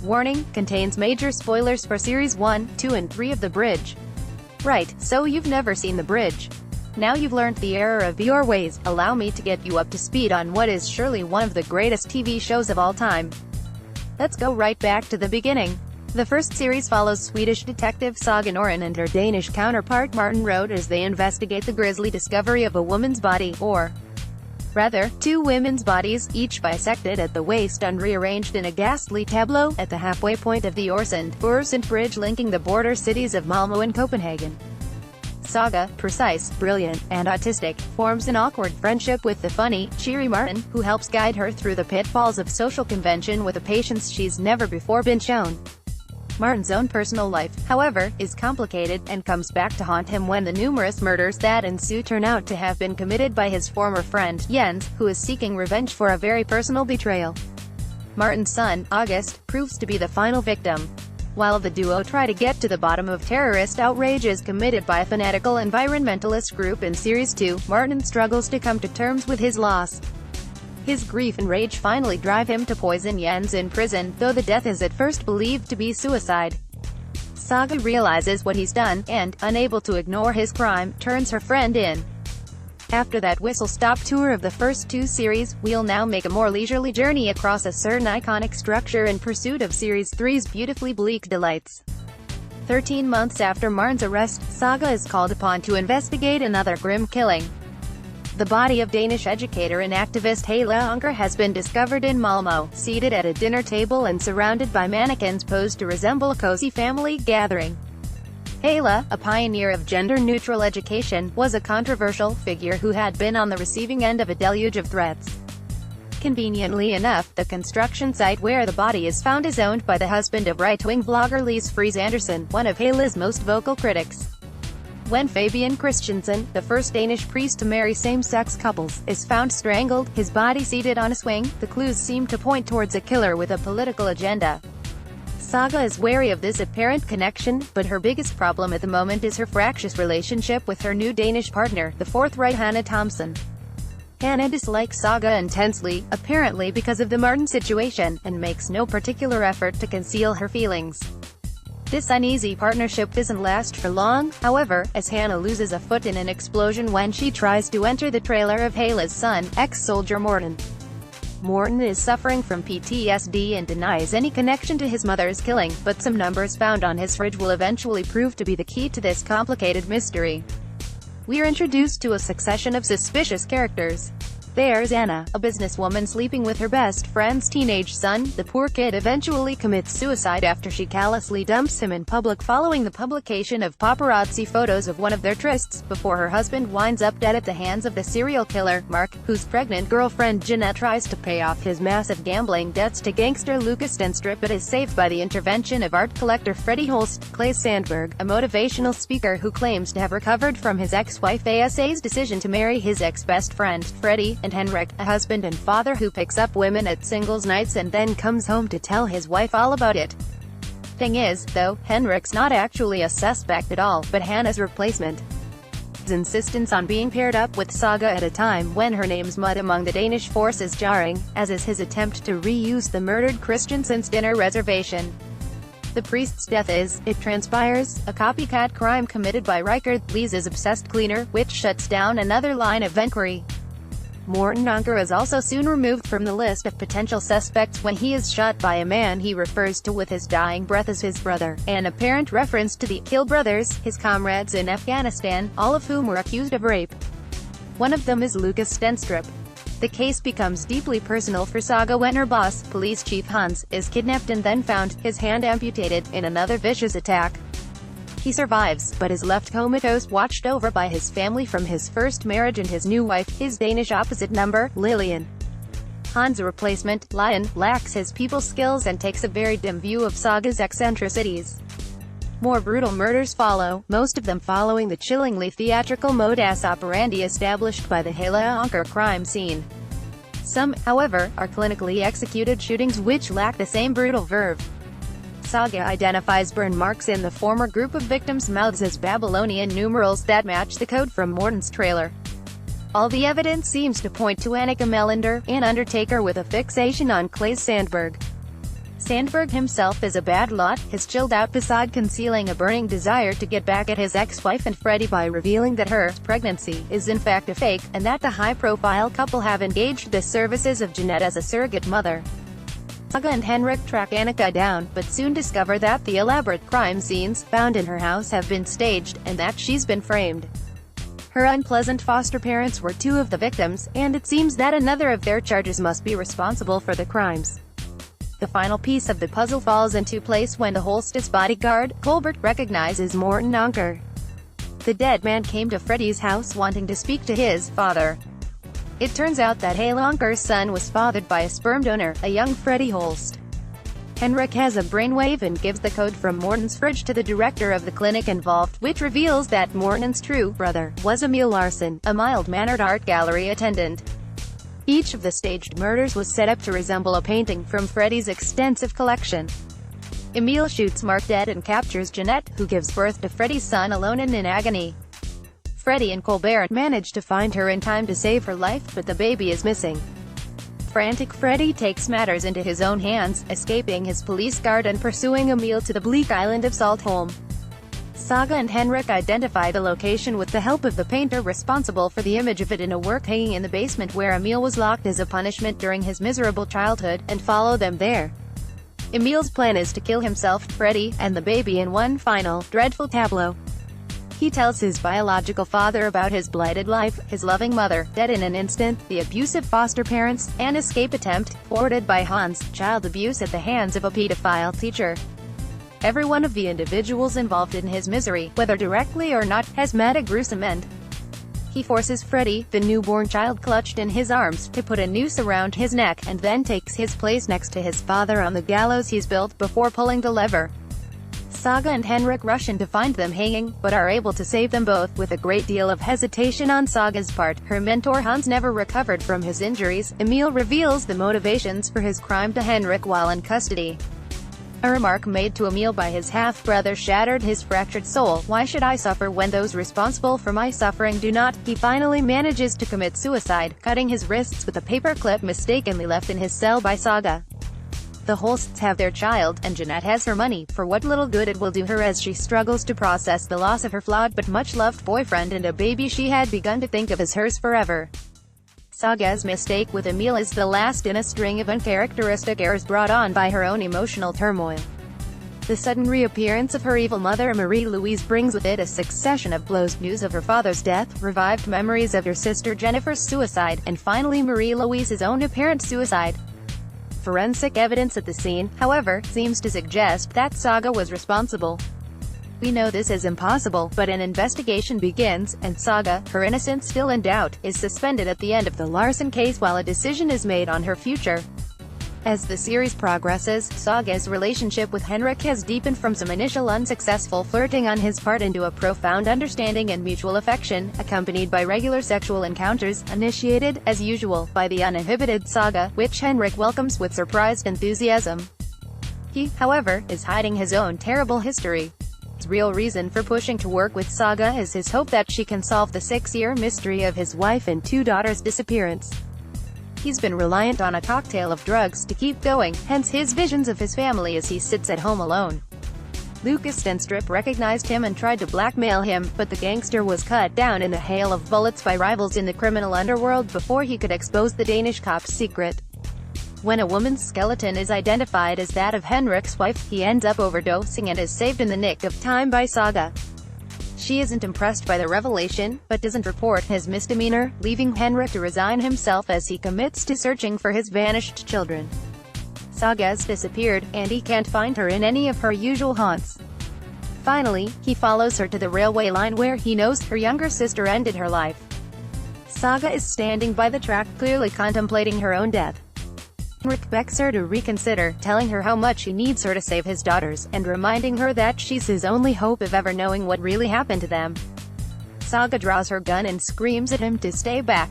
Warning, contains major spoilers for Series 1, 2 and 3 of The Bridge. Right, so you've never seen The Bridge. Now you've learned the error of your ways, allow me to get you up to speed on what is surely one of the greatest TV shows of all time. Let's go right back to the beginning. The first series follows Swedish detective Saga Norén and her Danish counterpart Martin Rohde as they investigate the grisly discovery of a woman's body, or rather, two women's bodies, each bisected at the waist and rearranged in a ghastly tableau, at the halfway point of the Øresund Bridge linking the border cities of Malmö and Copenhagen. Saga, precise, brilliant, and autistic, forms an awkward friendship with the funny, cheery Martin, who helps guide her through the pitfalls of social convention with a patience she's never before been shown. Martin's own personal life, however, is complicated, and comes back to haunt him when the numerous murders that ensue turn out to have been committed by his former friend, Jens, who is seeking revenge for a very personal betrayal. Martin's son, August, proves to be the final victim. While the duo try to get to the bottom of terrorist outrages committed by a fanatical environmentalist group in Series 2, Martin struggles to come to terms with his loss. His grief and rage finally drive him to poison Jens in prison, though the death is at first believed to be suicide. Saga realizes what he's done, and, unable to ignore his crime, turns her friend in. After that whistle-stop tour of the first two series, we'll now make a more leisurely journey across a certain iconic structure in pursuit of Series 3's beautifully bleak delights. 13 months after Martin's arrest, Saga is called upon to investigate another grim killing. The body of Danish educator and activist Helle Anker has been discovered in Malmö, seated at a dinner table and surrounded by mannequins posed to resemble a cozy family gathering. Helle, a pioneer of gender-neutral education, was a controversial figure who had been on the receiving end of a deluge of threats. Conveniently enough, the construction site where the body is found is owned by the husband of right-wing blogger Lise Friis Andersen, one of Helle's most vocal critics. When Fabian Christensen, the first Danish priest to marry same-sex couples, is found strangled, his body seated on a swing, the clues seem to point towards a killer with a political agenda. Saga is wary of this apparent connection, but her biggest problem at the moment is her fractious relationship with her new Danish partner, the forthright Hannah Thomsen. Hannah dislikes Saga intensely, apparently because of the Martin situation, and makes no particular effort to conceal her feelings. This uneasy partnership doesn't last for long, however, as Hannah loses a foot in an explosion when she tries to enter the trailer of Helle's son, ex-soldier Morten. Morten is suffering from PTSD and denies any connection to his mother's killing, but some numbers found on his fridge will eventually prove to be the key to this complicated mystery. We are introduced to a succession of suspicious characters. There's Anna, a businesswoman sleeping with her best friend's teenage son. The poor kid eventually commits suicide after she callously dumps him in public following the publication of paparazzi photos of one of their trysts, before her husband winds up dead at the hands of the serial killer, Mark, whose pregnant girlfriend Jeanette tries to pay off his massive gambling debts to gangster Lucas Stenstrup, but is saved by the intervention of art collector Freddie Holst. Claes Sandberg, a motivational speaker who claims to have recovered from his ex-wife Asa's decision to marry his ex-best friend, Freddie, and Henrik, a husband and father who picks up women at singles nights and then comes home to tell his wife all about it. Thing is, though, Henrik's not actually a suspect at all, but Hannah's replacement. His insistence on being paired up with Saga at a time when her name's mud among the Danish force is jarring, as is his attempt to reuse the murdered Christensen's dinner reservation. The priest's death is, it transpires, a copycat crime committed by Rikard, Lisa's obsessed cleaner, which shuts down another line of inquiry. Morten Anker is also soon removed from the list of potential suspects when he is shot by a man he refers to with his dying breath as his brother, an apparent reference to the Kill brothers, his comrades in Afghanistan, all of whom were accused of rape. One of them is Lucas Stenstrup. The case becomes deeply personal for Saga when her boss, Police Chief Hans, is kidnapped and then found, his hand amputated, in another vicious attack. He survives, but is left comatose, watched over by his family from his first marriage and his new wife, his Danish opposite number, Lillian. Hans' replacement, Lion, lacks his people skills and takes a very dim view of Saga's eccentricities. More brutal murders follow, most of them following the chillingly theatrical modus operandi established by the Helle Anker crime scene. Some, however, are clinically executed shootings which lack the same brutal verve. Saga identifies burn marks in the former group of victims' mouths as Babylonian numerals that match the code from Morten's trailer. All the evidence seems to point to Annika Melander, an undertaker with a fixation on Claes Sandberg. Sandberg himself is a bad lot, has chilled out beside concealing a burning desire to get back at his ex-wife and Freddie by revealing that her pregnancy is in fact a fake, and that the high-profile couple have engaged the services of Jeanette as a surrogate mother. Saga and Henrik track Annika down, but soon discover that the elaborate crime scenes found in her house have been staged, and that she's been framed. Her unpleasant foster parents were two of the victims, and it seems that another of their charges must be responsible for the crimes. The final piece of the puzzle falls into place when the Holst's bodyguard, Colbert, recognizes Morten Anker. The dead man came to Freddie's house wanting to speak to his father. It turns out that Hale Anker's son was fathered by a sperm donor, a young Freddie Holst. Henrik has a brainwave and gives the code from Morten's fridge to the director of the clinic involved, which reveals that Morten's true brother was Emil Larsson, a mild-mannered art gallery attendant. Each of the staged murders was set up to resemble a painting from Freddie's extensive collection. Emil shoots Mark dead and captures Jeanette, who gives birth to Freddie's son alone and in agony. Freddie and Colbert manage to find her in time to save her life, but the baby is missing. Frantic Freddie takes matters into his own hands, escaping his police guard and pursuing Emil to the bleak island of Saltholm. Saga and Henrik identify the location with the help of the painter responsible for the image of it in a work hanging in the basement where Emil was locked as a punishment during his miserable childhood, and follow them there. Emil's plan is to kill himself, Freddie, and the baby in one final, dreadful tableau. He tells his biological father about his blighted life, his loving mother, dead in an instant, the abusive foster parents, an escape attempt, thwarted by Hans, child abuse at the hands of a pedophile teacher. Every one of the individuals involved in his misery, whether directly or not, has met a gruesome end. He forces Freddie, the newborn child clutched in his arms, to put a noose around his neck, and then takes his place next to his father on the gallows he's built before pulling the lever. Saga and Henrik rush in to find them hanging, but are able to save them both, with a great deal of hesitation on Saga's part. Her mentor Hans never recovered from his injuries. Emil reveals the motivations for his crime to Henrik while in custody. A remark made to Emil by his half-brother shattered his fractured soul. Why should I suffer when those responsible for my suffering do not? He finally manages to commit suicide, cutting his wrists with a paperclip mistakenly left in his cell by Saga. The Holsts have their child, and Jeanette has her money, for what little good it will do her as she struggles to process the loss of her flawed but much-loved boyfriend and a baby she had begun to think of as hers forever. Saga's mistake with Emil is the last in a string of uncharacteristic errors brought on by her own emotional turmoil. The sudden reappearance of her evil mother Marie-Louise brings with it a succession of blows: news of her father's death, revived memories of her sister Jennifer's suicide, and finally Marie-Louise's own apparent suicide. Forensic evidence at the scene, however, seems to suggest that Saga was responsible. We know this is impossible, but an investigation begins, and Saga, her innocence still in doubt, is suspended at the end of the Larsson case while a decision is made on her future. As the series progresses, Saga's relationship with Henrik has deepened from some initial unsuccessful flirting on his part into a profound understanding and mutual affection, accompanied by regular sexual encounters, initiated, as usual, by the uninhibited Saga, which Henrik welcomes with surprised enthusiasm. He, however, is hiding his own terrible history. His real reason for pushing to work with Saga is his hope that she can solve the 6-year mystery of his wife and 2 daughters' disappearance. He's been reliant on a cocktail of drugs to keep going, hence his visions of his family as he sits at home alone. Lucas Stenstrup recognized him and tried to blackmail him, but the gangster was cut down in a hail of bullets by rivals in the criminal underworld before he could expose the Danish cop's secret. When a woman's skeleton is identified as that of Henrik's wife, he ends up overdosing and is saved in the nick of time by Saga. She isn't impressed by the revelation, but doesn't report his misdemeanor, leaving Henrik to resign himself as he commits to searching for his vanished children. Saga's disappeared, and he can't find her in any of her usual haunts. Finally, he follows her to the railway line where he knows her younger sister ended her life. Saga is standing by the track, clearly contemplating her own death. Henrik begs her to reconsider, telling her how much he needs her to save his daughters, and reminding her that she's his only hope of ever knowing what really happened to them. Saga draws her gun and screams at him to stay back.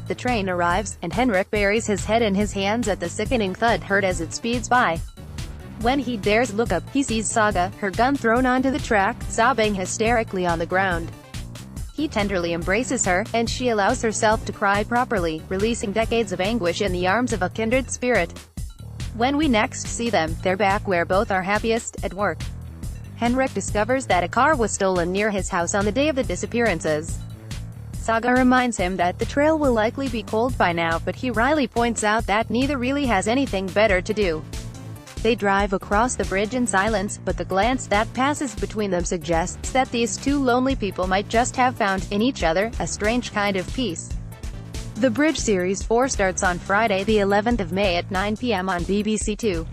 The train arrives, and Henrik buries his head in his hands at the sickening thud heard as it speeds by. When he dares look up, he sees Saga, her gun thrown onto the track, sobbing hysterically on the ground. He tenderly embraces her, and she allows herself to cry properly, releasing decades of anguish in the arms of a kindred spirit. When we next see them, they're back where both are happiest, at work. Henrik discovers that a car was stolen near his house on the day of the disappearances. Saga reminds him that the trail will likely be cold by now, but he wryly points out that neither really has anything better to do. They drive across the bridge in silence, but the glance that passes between them suggests that these two lonely people might just have found, in each other, a strange kind of peace. The Bridge Series 4 starts on Friday the 11th of May at 9 p.m. on BBC Two.